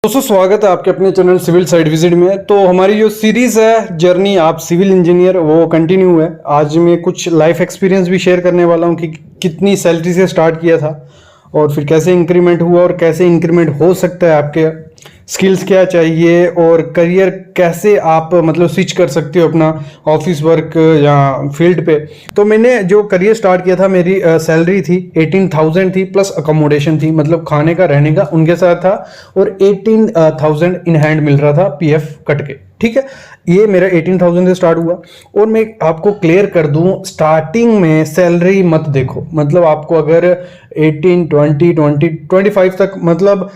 दोस्तों स्वागत है आपके अपने चैनल सिविल साइट विजिट में। तो हमारी जो सीरीज है जर्नी आप सिविल इंजीनियर वो कंटिन्यू है। आज मैं कुछ लाइफ एक्सपीरियंस भी शेयर करने वाला हूँ कि कितनी सैलरी से स्टार्ट किया था और फिर कैसे इंक्रीमेंट हुआ और कैसे इंक्रीमेंट हो सकता है, आपके स्किल्स क्या चाहिए और करियर कैसे आप मतलब स्विच कर सकते हो अपना ऑफिस वर्क या फील्ड पे। तो मैंने जो करियर स्टार्ट किया था, मेरी सैलरी थी 18,000 थी प्लस अकोमोडेशन थी, मतलब खाने का रहने का उनके साथ था, और 18,000 इन हैंड मिल रहा था पीएफ कट के। ठीक है, ये मेरा 18,000 से स्टार्ट हुआ। और मैं आपको क्लियर कर दूं, स्टार्टिंग में सैलरी मत देखो, मतलब आपको अगर 18, 20, 25 तक, मतलब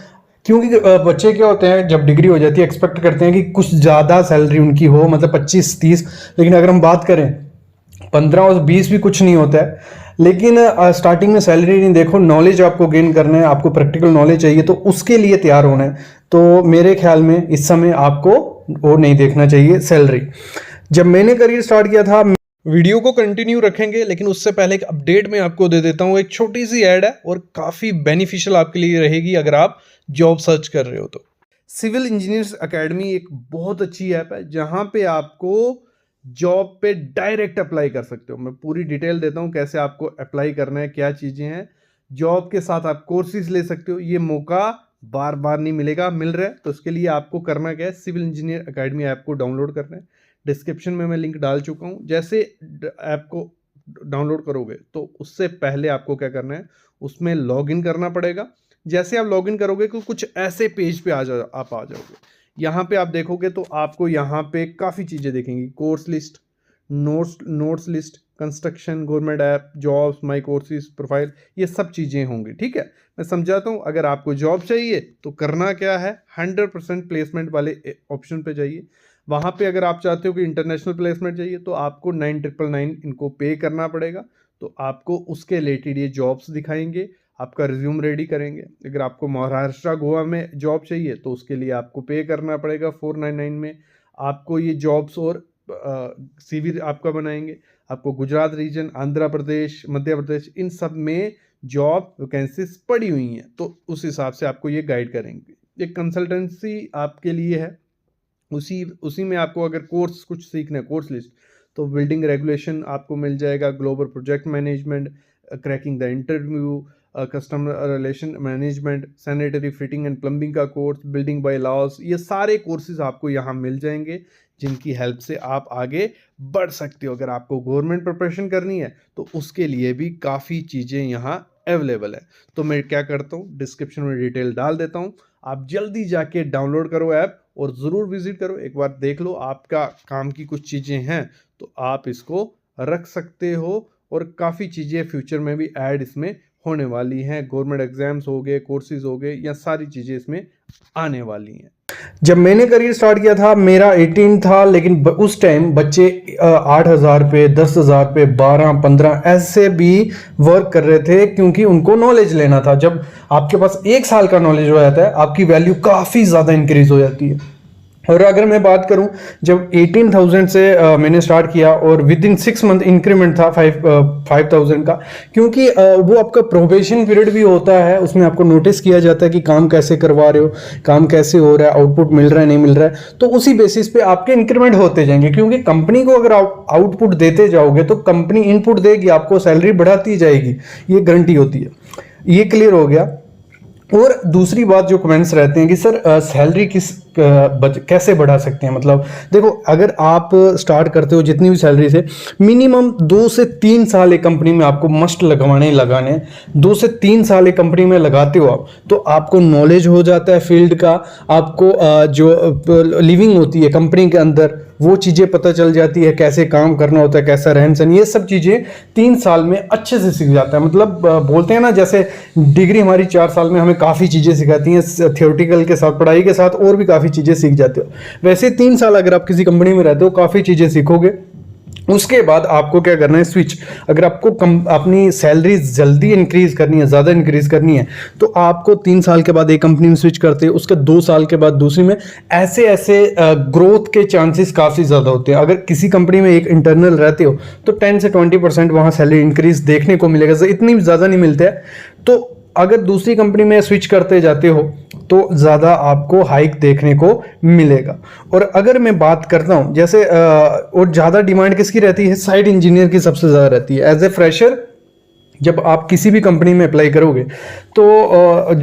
क्योंकि बच्चे क्या होते हैं जब डिग्री हो जाती है एक्सपेक्ट करते हैं कि कुछ ज़्यादा सैलरी उनकी हो, मतलब 25-30। लेकिन अगर हम बात करें 15 और 20 भी कुछ नहीं होता है। लेकिन स्टार्टिंग में सैलरी नहीं देखो, नॉलेज आपको गेन करना है, आपको प्रैक्टिकल नॉलेज चाहिए तो उसके लिए तैयार होना है। तो मेरे ख्याल में इस समय आपको वो नहीं देखना चाहिए सैलरी। जब मैंने करियर स्टार्ट किया था, वीडियो को कंटिन्यू रखेंगे लेकिन उससे पहले एक अपडेट मैं आपको दे देता हूँ। एक छोटी सी ऐड है और काफ़ी बेनिफिशियल आपके लिए रहेगी अगर आप जॉब सर्च कर रहे हो तो। सिविल इंजीनियर्स एकेडमी एक बहुत अच्छी ऐप है जहाँ पे आपको जॉब पे डायरेक्ट अप्लाई कर सकते हो। मैं पूरी डिटेल देता हूँ कैसे आपको अप्लाई करना है, क्या चीज़ें हैं। जॉब के साथ आप कोर्सेज ले सकते हो, ये मौका बार बार नहीं मिलेगा, मिल रहा है। तो उसके लिए आपको करना क्या है, सिविल इंजीनियर एकेडमी ऐप को डाउनलोड करना है। डिस्क्रिप्शन में मैं लिंक डाल चुका हूँ। जैसे ऐप को डाउनलोड करोगे तो उससे पहले आपको क्या करना है, उसमें लॉगिन करना पड़ेगा। जैसे आप लॉगिन करोगे तो कुछ ऐसे पेज पे आप आ जाओगे। यहाँ पे आप देखोगे तो आपको यहाँ पे काफ़ी चीज़ें देखेंगी, course list, notes list, construction, government app, jobs, my courses, profile, ये सब चीज़ें होंगी। ठीक है, मैं समझाता हूँ। अगर आपको जॉब चाहिए तो करना क्या है, 100% प्लेसमेंट वाले ऑप्शन पे जाइए। वहाँ पे अगर आप चाहते हो कि इंटरनेशनल प्लेसमेंट चाहिए तो आपको 999 इनको पे करना पड़ेगा। तो आपको उसके रिलेटेड ये जॉब्स दिखाएंगे, आपका रिज्यूम रेडी करेंगे। अगर आपको महाराष्ट्र गोवा में जॉब चाहिए तो उसके लिए आपको पे करना पड़ेगा 499 में। आपको ये जॉब्स और सीवी आपका बनाएंगे। आपको गुजरात रीजन, आंध्र प्रदेश, मध्य प्रदेश, इन सब में जॉब वैकेंसीज पड़ी हुई हैं, तो उस हिसाब से आपको ये गाइड करेंगे। एक कंसल्टेंसी आपके लिए है। उसी में आपको अगर कोर्स कुछ सीखना है, कोर्स लिस्ट, तो बिल्डिंग रेगुलेशन आपको मिल जाएगा, global project management, cracking the interview, customer relation management, sanitary fitting and plumbing का कोर्स, बिल्डिंग बाय लॉज, ये सारे कोर्सेज आपको यहाँ मिल जाएंगे जिनकी हेल्प से आप आगे बढ़ सकते हो। अगर आपको गवर्नमेंट प्रिपरेशन करनी है तो उसके लिए भी काफ़ी चीज़ें यहाँ अवेलेबल है। तो मैं क्या करता हूँ, डिस्क्रिप्शन में डिटेल डाल देता हूँ, आप जल्दी जाके डाउनलोड करो ऐप और ज़रूर विजिट करो, एक बार देख लो। आपका काम की कुछ चीज़ें हैं तो आप इसको रख सकते हो, और काफ़ी चीज़ें फ्यूचर में भी ऐड इसमें होने वाली हैं। गवर्नमेंट एग्जाम्स हो गए, कोर्सेज हो गए, या सारी चीज़ें इसमें आने वाली हैं। जब मैंने करियर स्टार्ट किया था मेरा 18 था, लेकिन उस टाइम बच्चे 8,000 पे, 10,000 पे, 12-15 ऐसे भी वर्क कर रहे थे, क्योंकि उनको नॉलेज लेना था। जब आपके पास 1 साल का नॉलेज हो जाता है, आपकी वैल्यू काफ़ी ज़्यादा इंक्रीज हो जाती है। और अगर मैं बात करूं, जब 18,000 से मैंने स्टार्ट किया और विद इन 6 मंथ इंक्रीमेंट था 5,000 का, क्योंकि वो आपका प्रोबेशन पीरियड भी होता है, उसमें आपको नोटिस किया जाता है कि काम कैसे करवा रहे हो, काम कैसे हो रहा है, आउटपुट मिल रहा है नहीं मिल रहा है। तो उसी बेसिस पे आपके इंक्रीमेंट होते जाएंगे, क्योंकि कंपनी को अगर आउटपुट देते जाओगे तो कंपनी इनपुट देगी, आपको सैलरी बढ़ाती जाएगी, ये गारंटी होती है। ये क्लियर हो गया। और दूसरी बात जो कमेंट्स रहते हैं कि सर सैलरी कैसे बढ़ा सकते हैं, मतलब देखो, अगर आप स्टार्ट करते हो जितनी भी सैलरी से, मिनिमम 2 से 3 साल एक कंपनी में आपको मस्ट लगाने 2 से 3 साल एक कंपनी में लगाते हो आप, तो आपको नॉलेज हो जाता है फील्ड का, आपको जो लिविंग होती है कंपनी के अंदर वो चीज़ें पता चल जाती है, कैसे काम करना होता है, कैसा रहन सहन, ये सब चीज़ें 3 साल में अच्छे से सीख जाता है। मतलब बोलते हैं ना, जैसे डिग्री हमारी 4 साल में हमें काफ़ी चीज़ें सिखाती हैं, थियोरटिकल के साथ, पढ़ाई के साथ और भी काफ़ी चीज़ें सीख जाते हो। वैसे 3 साल अगर आप किसी कंपनी में रहते हो, काफ़ी चीज़ें सीखोगे। उसके बाद आपको क्या करना है, स्विच। अगर आपको अपनी सैलरी जल्दी इंक्रीज करनी है, ज़्यादा इंक्रीज करनी है, तो आपको 3 साल के बाद एक कंपनी में स्विच करते हैं, उसके 2 साल के बाद दूसरी में, ऐसे ऐसे ग्रोथ के चांसेस काफ़ी ज़्यादा होते हैं। अगर किसी कंपनी में एक इंटरनल रहते हो तो 10 से 20% वहाँ सैलरी इंक्रीज देखने को मिलेगा, इतनी ज़्यादा नहीं मिलता है। तो अगर दूसरी कंपनी में स्विच करते जाते हो तो ज़्यादा आपको हाइक देखने को मिलेगा। और अगर मैं बात करता हूँ जैसे और ज़्यादा डिमांड किसकी रहती है, साइट इंजीनियर की सबसे ज़्यादा रहती है। एज ए फ्रेशर जब आप किसी भी कंपनी में अप्लाई करोगे तो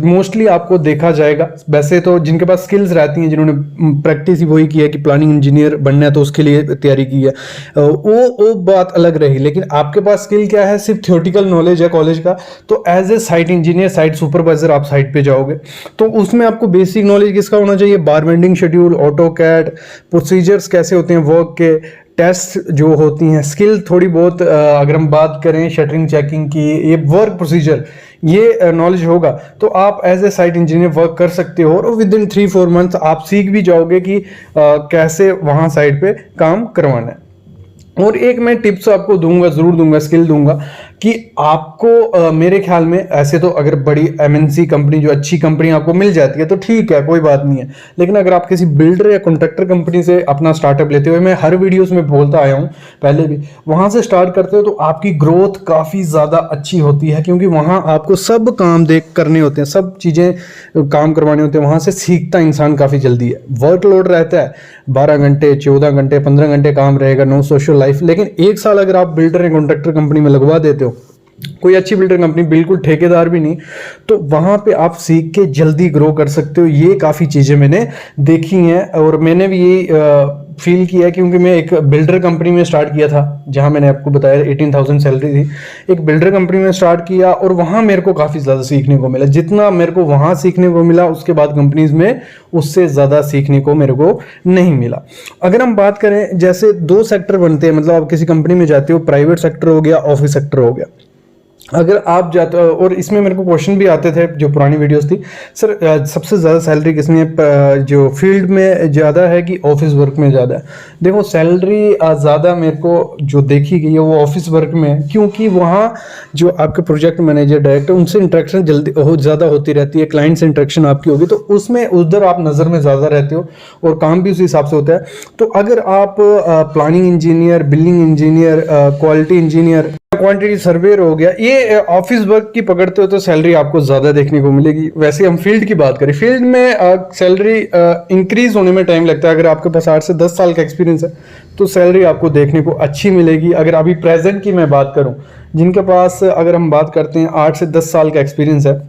मोस्टली आपको देखा जाएगा, वैसे तो जिनके पास स्किल्स रहती हैं, जिन्होंने प्रैक्टिस ही वही की है कि प्लानिंग इंजीनियर बनना है तो उसके लिए तैयारी की है, वो बात अलग रही। लेकिन आपके पास स्किल क्या है, सिर्फ थियोरेटिकल नॉलेज है कॉलेज का, तो as a site engineer, site supervisor आप साइट पे जाओगे तो उसमें आपको बेसिक नॉलेज किसका होना चाहिए, बारबेंडिंग शेड्यूल, ऑटोकैड, प्रोसीजर्स कैसे होते हैं वर्क के, टेस्ट जो होती हैं, स्किल थोड़ी बहुत अगर हम बात करें शटरिंग चेकिंग की, ये वर्क प्रोसीजर, ये नॉलेज होगा तो आप as a site engineer work कर सकते हो। और विद इन 3-4 मंथ आप सीख भी जाओगे कि कैसे वहाँ साइट पे काम करवाना है। और एक मैं टिप्स आपको दूंगा, जरूर दूंगा, स्किल दूंगा कि आपको मेरे ख्याल में ऐसे तो अगर बड़ी एमएनसी कंपनी, जो अच्छी कंपनी आपको मिल जाती है तो ठीक है, कोई बात नहीं है। लेकिन अगर आप किसी बिल्डर या कॉन्ट्रैक्टर कंपनी से अपना स्टार्टअप लेते हुए, मैं हर वीडियोस में बोलता आया हूं पहले भी, वहां से स्टार्ट करते हो तो आपकी ग्रोथ काफ़ी ज़्यादा अच्छी होती है, क्योंकि वहां आपको सब काम करने होते हैं, सब चीज़ें काम करवाने होते हैं। वहां से सीखता इंसान काफ़ी जल्दी है। वर्कलोड रहता है 12 घंटे, 14 घंटे, 15 घंटे काम रहेगा, नो सोशल लाइफ। लेकिन 1 साल अगर आप बिल्डर या कॉन्ट्रैक्टर कंपनी में लगवा देते हो, कोई अच्छी बिल्डर कंपनी, बिल्कुल ठेकेदार भी नहीं, तो वहां पे आप सीख के जल्दी ग्रो कर सकते हो। ये काफ़ी चीज़ें मैंने देखी हैं और मैंने भी ये फील किया है, क्योंकि मैं एक बिल्डर कंपनी में स्टार्ट किया था, जहां मैंने आपको बताया 18,000 सैलरी थी। एक बिल्डर कंपनी में स्टार्ट किया और वहां मेरे को काफ़ी ज़्यादा सीखने को मिला। जितना मेरे को वहां सीखने को मिला, उसके बाद कंपनीज में उससे ज़्यादा सीखने को मेरे को नहीं मिला। अगर हम बात करें, जैसे 2 सेक्टर बनते हैं, मतलब आप किसी कंपनी में जाते हो, प्राइवेट सेक्टर हो गया, ऑफिस सेक्टर हो गया। अगर आप जाते हो, और इसमें मेरे को क्वेश्चन भी आते थे जो पुरानी वीडियोस थी, सर सबसे ज़्यादा सैलरी किसमें है, जो फील्ड में ज़्यादा है कि ऑफिस वर्क में ज़्यादा है? देखो, सैलरी ज़्यादा मेरे को जो देखी गई है वो ऑफिस वर्क में है, क्योंकि वहाँ जो आपके प्रोजेक्ट मैनेजर, डायरेक्टर, उनसे इंटरेक्शन जल्दी ज़्यादा होती रहती है, क्लाइंट से इंटरेक्शन आपकी होगी, तो उसमें उधर आप नज़र में ज़्यादा रहते हो और काम भी उसी हिसाब से होता है। तो अगर आप planning engineer, building engineer, quality engineer, quantity surveyor हो गया, ये ऑफिस वर्क की पकड़ते हो तो सैलरी आपको ज़्यादा देखने को मिलेगी। वैसे हम फील्ड की बात करें, फील्ड में सैलरी इंक्रीज होने में टाइम लगता है। अगर आपके पास 8 से 10 साल का एक्सपीरियंस है तो सैलरी आपको देखने को अच्छी मिलेगी। अगर अभी प्रेजेंट की मैं बात करूं, जिनके पास अगर हम बात करते हैं 8 से 10 साल का एक्सपीरियंस है,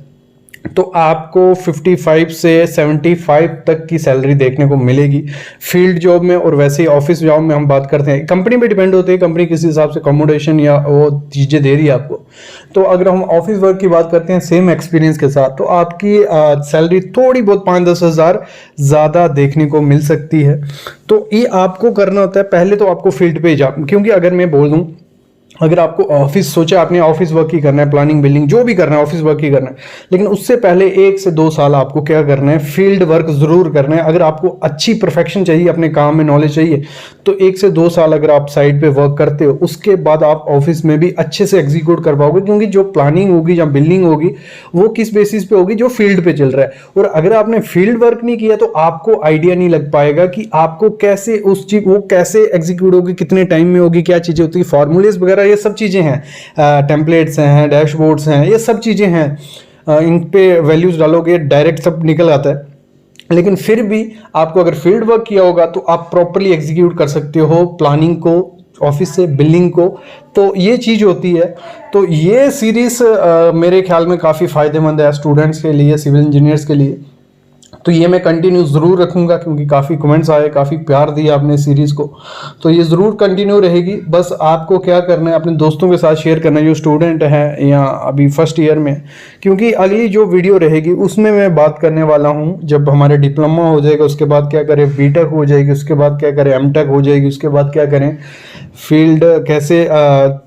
तो आपको 55 से 75 तक की सैलरी देखने को मिलेगी फील्ड जॉब में। और वैसे ही ऑफिस जॉब में हम बात करते हैं, कंपनी पे डिपेंड होती है, कंपनी किस हिसाब से अकोमोडेशन या वो चीज़ें दे रही है आपको। तो अगर हम ऑफिस वर्क की बात करते हैं सेम एक्सपीरियंस के साथ, तो आपकी सैलरी थोड़ी बहुत 5-10 हज़ार ज़्यादा देखने को मिल सकती है। तो ये आपको करना होता है, पहले तो आपको फील्ड पे जा, क्योंकि अगर मैं बोल दूँ, अगर आपको ऑफिस सोचा आपने ऑफिस वर्क ही करना है, प्लानिंग बिल्डिंग जो भी करना है ऑफिस वर्क ही करना है, लेकिन उससे पहले 1 से 2 साल आपको क्या करना है, फील्ड वर्क जरूर करना है। अगर आपको अच्छी परफेक्शन चाहिए, अपने काम में नॉलेज चाहिए, तो 1 से 2 साल अगर आप साइड पे वर्क करते हो, उसके बाद आप ऑफिस में भी अच्छे से एग्जीक्यूट कर पाओगे, क्योंकि जो प्लानिंग होगी या बिल्डिंग होगी वो किस बेसिस पे होगी, जो फील्ड पे चल रहा है। और अगर आपने फील्ड वर्क नहीं किया तो आपको आइडिया नहीं लग पाएगा कि आपको कैसे उस चीज वो कैसे एग्जीक्यूट होगी, कितने टाइम में होगी, क्या चीजें होती है, फॉर्मूलेज वगैरह, ये सब चीज़ें हैं, टेम्पलेट्स हैं, डैशबोर्ड्स हैं, ये सब चीज़ें हैं। इन पे वैल्यूज डालोगे डायरेक्ट सब निकल आता है। लेकिन फिर भी आपको अगर फील्ड वर्क किया होगा तो आप प्रॉपरली एग्जीक्यूट कर सकते हो प्लानिंग को, ऑफिस से बिल्डिंग को। तो ये चीज़ होती है। तो ये सीरीज़ मेरे ख्याल में काफ़ी फ़ायदेमंद है स्टूडेंट्स के लिए, सिविल इंजीनियर्स के लिए। तो ये मैं कंटिन्यू ज़रूर रखूँगा, क्योंकि काफ़ी कमेंट्स आए, काफ़ी प्यार दिया आपने सीरीज़ को, तो ये ज़रूर कंटिन्यू रहेगी। बस आपको क्या करना है, अपने दोस्तों के साथ शेयर करना है जो स्टूडेंट हैं या अभी फर्स्ट ईयर में, क्योंकि अगली जो वीडियो रहेगी उसमें मैं बात करने वाला हूँ जब हमारे डिप्लोमा हो जाएगा, उसके बाद क्या करें, बीटेक हो जाएगी, उसके बाद क्या करें, एमटेक हो जाएगी, उसके बाद क्या करें, फील्ड कैसे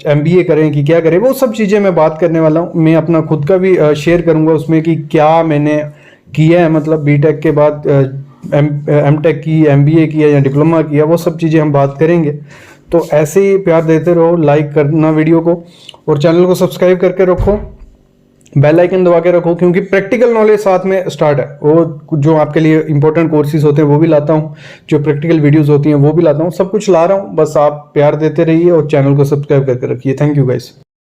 एमबीए करें कि क्या करें, वो सब चीज़ें मैं बात करने वाला हूँ। मैं अपना खुद का भी शेयर करूँगा उसमें कि क्या मैंने किया है, मतलब बीटेक के बाद एमटेक की, एमबीए किया या डिप्लोमा किया, वो सब चीज़ें हम बात करेंगे। तो ऐसे ही प्यार देते रहो, लाइक करना वीडियो को और चैनल को सब्सक्राइब करके रखो, बेल आइकन दबा के रखो, क्योंकि प्रैक्टिकल नॉलेज साथ में स्टार्ट है। वो जो आपके लिए इंपॉर्टेंट कोर्सेज होते हैं वो भी लाता हूँ, जो प्रैक्टिकल वीडियोस होती हैं वो भी लाता हूँ, सब कुछ ला रहा हूँ। बस आप प्यार देते रहिए और चैनल को सब्सक्राइब करके रखिए। Thank you guys.